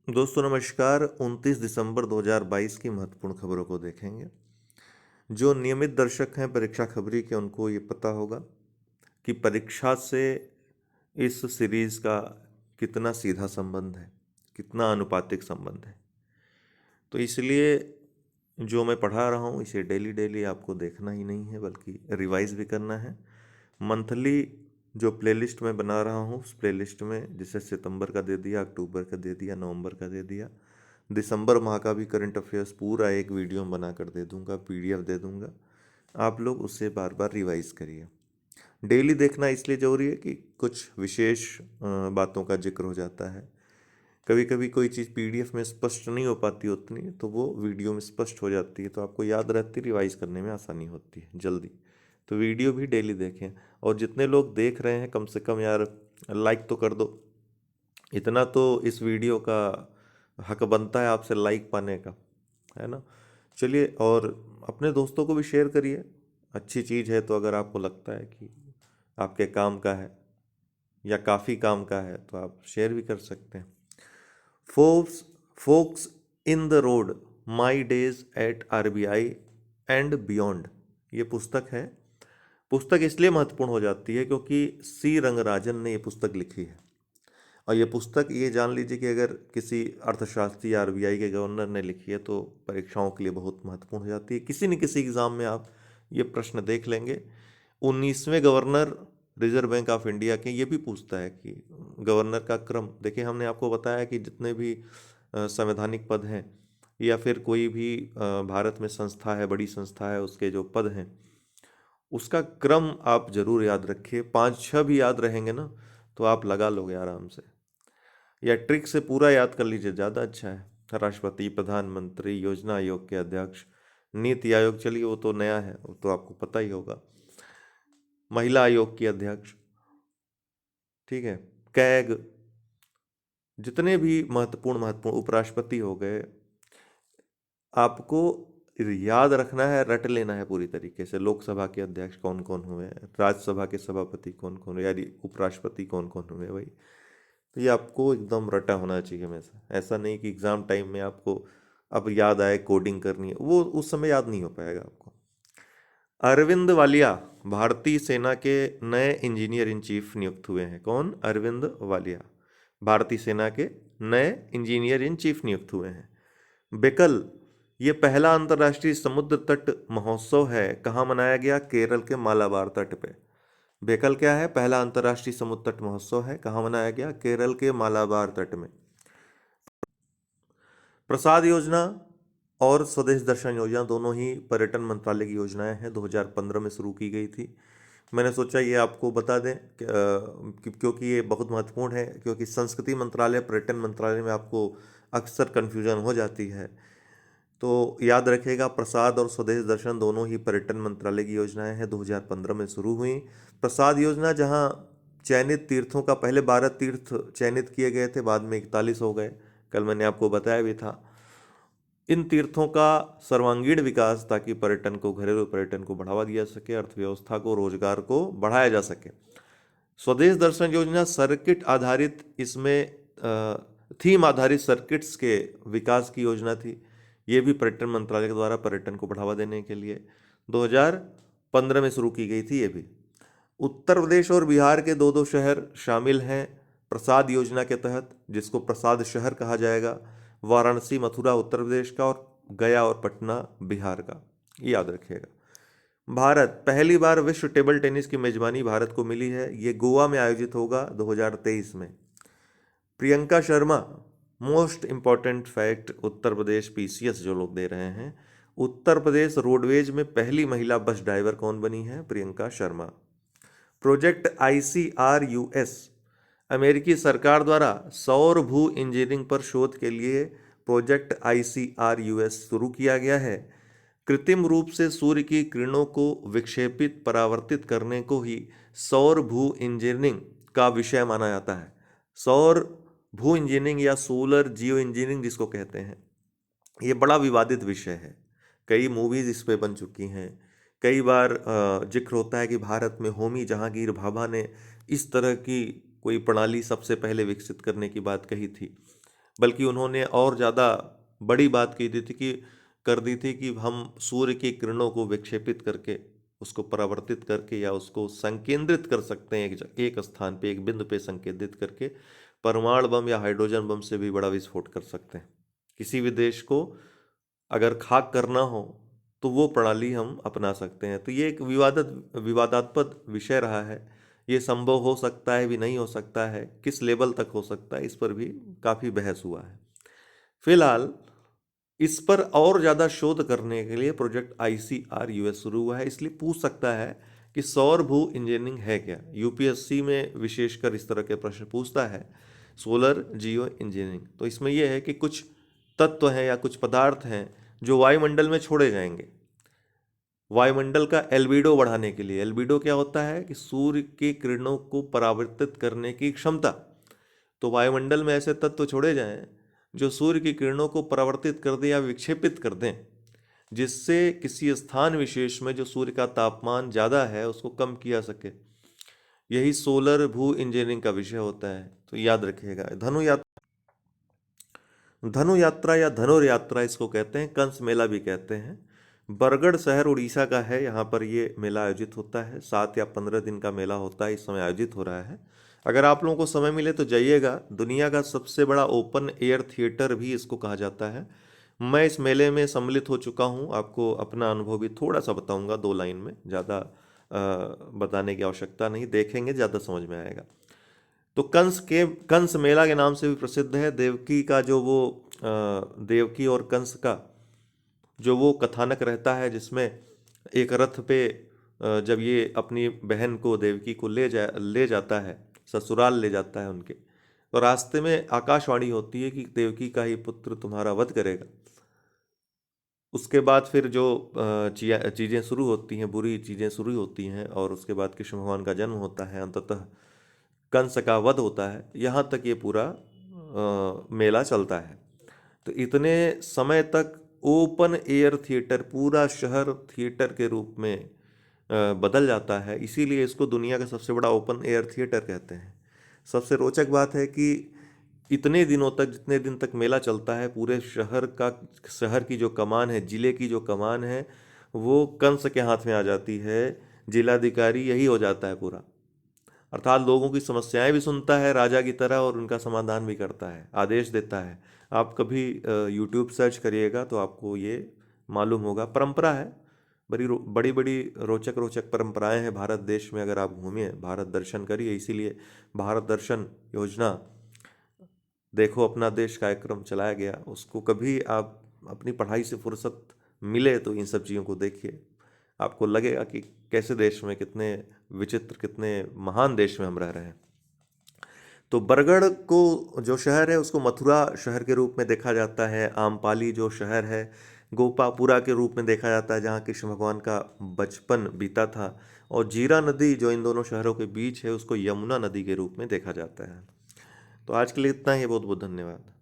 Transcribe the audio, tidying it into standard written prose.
दोस्तों नमस्कार। 29 दिसंबर 2022 की महत्वपूर्ण खबरों को देखेंगे। जो नियमित दर्शक हैं परीक्षा खबरी के, उनको ये पता होगा कि परीक्षा से इस सीरीज का कितना सीधा संबंध है, कितना अनुपातिक संबंध है। तो इसलिए जो मैं पढ़ा रहा हूँ इसे डेली डेली आपको देखना ही नहीं है, बल्कि रिवाइज भी करना है। मंथली जो प्लेलिस्ट मैं बना रहा हूँ, उस प्लेलिस्ट में जैसे सितंबर का दे दिया, अक्टूबर का दे दिया, नवंबर का दे दिया, दिसंबर माह का भी करंट अफेयर्स पूरा एक वीडियो में बना कर दे दूंगा, पीडीएफ दे दूंगा। आप लोग उससे बार बार रिवाइज करिए। डेली देखना इसलिए ज़रूरी है कि कुछ विशेष बातों का जिक्र हो जाता है। कभी कभी कोई चीज़ पीडीएफ में स्पष्ट नहीं हो पाती उतनी, तो वो वीडियो में स्पष्ट हो जाती है, तो आपको याद रहती, रिवाइज करने में आसानी होती है जल्दी। तो वीडियो भी डेली देखें। और जितने लोग देख रहे हैं कम से कम यार लाइक तो कर दो। इतना तो इस वीडियो का हक बनता है आपसे लाइक पाने का, है ना। चलिए, और अपने दोस्तों को भी शेयर करिए। अच्छी चीज़ है तो अगर आपको लगता है कि आपके काम का है या काफ़ी काम का है तो आप शेयर भी कर सकते हैं। Forks forks in the road, my days at RBI and beyond, ये पुस्तक है। पुस्तक इसलिए महत्वपूर्ण हो जाती है क्योंकि सी रंगराजन ने ये पुस्तक लिखी है। और ये पुस्तक, ये जान लीजिए कि अगर किसी अर्थशास्त्री या आरबीआई के गवर्नर ने लिखी है तो परीक्षाओं के लिए बहुत महत्वपूर्ण हो जाती है। किसी न किसी एग्ज़ाम में आप ये प्रश्न देख लेंगे। 19वें governor Reserve Bank of India के ये भी पूछता है कि गवर्नर का क्रम देखिए। हमने आपको बताया कि जितने भी संवैधानिक पद हैं या फिर कोई भी भारत में संस्था है, बड़ी संस्था है, उसके जो पद हैं उसका क्रम आप जरूर याद रखिए। 5-6 भी याद रहेंगे ना तो आप लगा लोगे आराम से। या ट्रिक से पूरा याद कर लीजिए, ज़्यादा अच्छा है। राष्ट्रपति, प्रधानमंत्री, योजना आयोग के अध्यक्ष, नीति आयोग, चलिए वो तो नया है, वो तो आपको पता ही होगा, महिला आयोग की अध्यक्ष, ठीक है, कैग, जितने भी महत्वपूर्ण महत्वपूर्ण उपराष्ट्रपति हो गए, आपको याद रखना है, रट लेना है पूरी तरीके से। लोकसभा के अध्यक्ष कौन कौन हुए, राज्यसभा के सभापति कौन कौन हुए, यानी उपराष्ट्रपति कौन कौन हुए भाई। तो ये आपको एकदम रटा होना चाहिए हमेशा। ऐसा नहीं कि एग्ज़ाम टाइम में आपको अब याद आए कोडिंग करनी है, वो उस समय याद नहीं हो पाएगा आपको। अरविंद वालिया भारतीय सेना के नए इंजीनियर इन चीफ नियुक्त हुए हैं। कौन? अरविंद वालिया भारतीय सेना के नए इंजीनियर इन चीफ नियुक्त हुए हैं। बेकल, ये पहला अंतर्राष्ट्रीय समुद्र तट महोत्सव है, कहाँ मनाया गया? केरल के मालाबार तट पे। बेकल क्या है? पहला अंतर्राष्ट्रीय समुद्र तट महोत्सव है, कहाँ मनाया गया? केरल के मालाबार तट में। प्रसाद योजना और स्वदेश दर्शन योजना दोनों ही पर्यटन मंत्रालय की योजनाएं हैं, 2015 में शुरू की गई थी। मैंने सोचा ये आपको बता दें क्योंकि ये बहुत महत्वपूर्ण है, क्योंकि संस्कृति मंत्रालय पर्यटन मंत्रालय में आपको अक्सर कन्फ्यूजन हो जाती है। तो याद रखिएगा, प्रसाद और स्वदेश दर्शन दोनों ही पर्यटन मंत्रालय की योजनाएं हैं, 2015 में शुरू हुई। प्रसाद योजना जहां चयनित तीर्थों का, पहले 12 तीर्थ चयनित किए गए थे, बाद में 41 हो गए, कल मैंने आपको बताया भी था। इन तीर्थों का सर्वांगीण विकास, ताकि पर्यटन को, घरेलू पर्यटन को बढ़ावा दिया सके, अर्थव्यवस्था को, रोजगार को बढ़ाया जा सके। स्वदेश दर्शन योजना सर्किट आधारित, इसमें थीम आधारित सर्किट्स के विकास की योजना थी। ये भी पर्यटन मंत्रालय के द्वारा पर्यटन को बढ़ावा देने के लिए 2015 में शुरू की गई थी। ये भी उत्तर प्रदेश और बिहार के दो दो शहर शामिल हैं प्रसाद योजना के तहत, जिसको प्रसाद शहर कहा जाएगा। वाराणसी मथुरा उत्तर प्रदेश का, और गया और पटना बिहार का, ये याद रखिएगा। भारत, पहली बार विश्व टेबल टेनिस की मेजबानी भारत को मिली है। ये गोवा में आयोजित होगा 2023 में। Priyanka Sharma, most important fact, Uttar Pradesh PCS जो लोग दे रहे हैं, उत्तर प्रदेश रोडवेज में पहली महिला बस ड्राइवर कौन बनी है? प्रियंका शर्मा। प्रोजेक्ट ICRUS, अमेरिकी सरकार द्वारा सौर भू इंजीनियरिंग पर शोध के लिए प्रोजेक्ट ICRUS शुरू किया गया है। कृत्रिम रूप से सूर्य की किरणों को विक्षेपित परावर्तित करने को ही सौर भू इंजीनियरिंग का विषय माना जाता है। सौर भू इंजीनियरिंग या सोलर जियो इंजीनियरिंग जिसको कहते हैं, ये बड़ा विवादित विषय है। कई मूवीज इस पे बन चुकी हैं। कई बार जिक्र होता है कि भारत में होमी जहांगीर भाभा ने इस तरह की कोई प्रणाली सबसे पहले विकसित करने की बात कही थी। बल्कि उन्होंने और ज़्यादा बड़ी बात की थी कि कर दी थी कि हम सूर्य की किरणों को विक्षेपित करके उसको परावर्तित करके या उसको संकेंद्रित कर सकते हैं एक स्थान पे, एक बिंदु पे संकेंद्रित करके परमाणु बम या हाइड्रोजन बम से भी बड़ा विस्फोट कर सकते हैं। किसी भी देश को अगर खाक करना हो तो वो प्रणाली हम अपना सकते हैं। तो ये एक विवादास्पद विषय रहा है। ये संभव हो सकता है भी नहीं हो सकता है, किस लेवल तक हो सकता है, इस पर भी काफ़ी बहस हुआ है। फिलहाल इस पर और ज़्यादा शोध करने के लिए प्रोजेक्ट ICR US शुरू हुआ है। इसलिए पूछ सकता है कि सौर भू इंजीनियरिंग है क्या। यूपीएससी में विशेषकर इस तरह के प्रश्न पूछता है, सोलर जियो इंजीनियरिंग। तो इसमें यह है कि कुछ तत्व हैं या कुछ पदार्थ हैं जो वायुमंडल में छोड़े जाएंगे वायुमंडल का एल्बिडो बढ़ाने के लिए। एल्बिडो क्या होता है कि सूर्य की किरणों को परावर्तित करने की क्षमता। तो वायुमंडल में ऐसे तत्व छोड़े जाएं जो सूर्य की किरणों को परावर्तित कर दें या विक्षेपित कर दें, जिससे किसी स्थान विशेष में जो सूर्य का तापमान ज़्यादा है उसको कम किया सके। यही सोलर भू इंजीनियरिंग का विषय होता है। तो याद रखिएगा। धनु यात्रा या धनुर यात्रा इसको कहते हैं, कंस मेला भी कहते हैं। बरगढ़ शहर उड़ीसा का है। यहाँ पर ये मेला आयोजित होता है। 7 या 15 दिन का मेला होता है, इस समय आयोजित हो रहा है। अगर आप लोगों को समय मिले तो जाइएगा। दुनिया का सबसे बड़ा ओपन एयर थिएटर भी इसको कहा जाता है। मैं इस मेले में सम्मिलित हो चुका हूँ। आपको अपना अनुभव भी थोड़ा सा बताऊंगा 2 लाइन में, ज़्यादा बताने की आवश्यकता नहीं, देखेंगे ज़्यादा समझ में आएगा। तो कंस मेला के नाम से भी प्रसिद्ध है। देवकी का जो वो देवकी और कंस का जो वो कथानक रहता है, जिसमें एक रथ पे जब ये अपनी बहन को देवकी को ले जाता है, ससुराल ले जाता है उनके, तो रास्ते में आकाशवाणी होती है कि देवकी का ही पुत्र तुम्हारा वध करेगा। उसके बाद फिर जो चीज़ें शुरू होती हैं, बुरी चीज़ें शुरू होती हैं, और उसके बाद कृष्ण भगवान का जन्म होता है, अंततः कंस का वध होता है। यहाँ तक ये पूरा मेला चलता है। तो इतने समय तक ओपन एयर थिएटर, पूरा शहर थिएटर के रूप में बदल जाता है। इसीलिए इसको दुनिया का सबसे बड़ा ओपन एयर थिएटर कहते हैं। सबसे रोचक बात है कि इतने दिनों तक, जितने दिन तक मेला चलता है, पूरे शहर की जो कमान है, जिले की जो कमान है, वो कंस के हाथ में आ जाती है। जिलाधिकारी यही हो जाता है पूरा, अर्थात लोगों की समस्याएं भी सुनता है राजा की तरह और उनका समाधान भी करता है, आदेश देता है। आप कभी यूट्यूब सर्च करिएगा तो आपको ये मालूम होगा। परंपरा है, बड़ी बड़ी रोचक रोचक परंपराएं हैं भारत देश में। अगर आप घूमिए, भारत दर्शन करिए। इसीलिए भारत दर्शन योजना, देखो अपना देश कार्यक्रम चलाया गया, उसको कभी आप अपनी पढ़ाई से फुर्सत मिले तो इन सब चीज़ों को देखिए। आपको लगेगा कि कैसे देश में, कितने विचित्र, कितने महान देश में हम रह रहे हैं। तो बरगढ़ को जो शहर है उसको मथुरा शहर के रूप में देखा जाता है। आमपाली जो शहर है गोपापुरा के रूप में देखा जाता है, जहाँ कृष्ण भगवान का बचपन बीता था। और जीरा नदी जो इन दोनों शहरों के बीच है उसको यमुना नदी के रूप में देखा जाता है। तो आज के लिए इतना ही। बहुत बहुत धन्यवाद।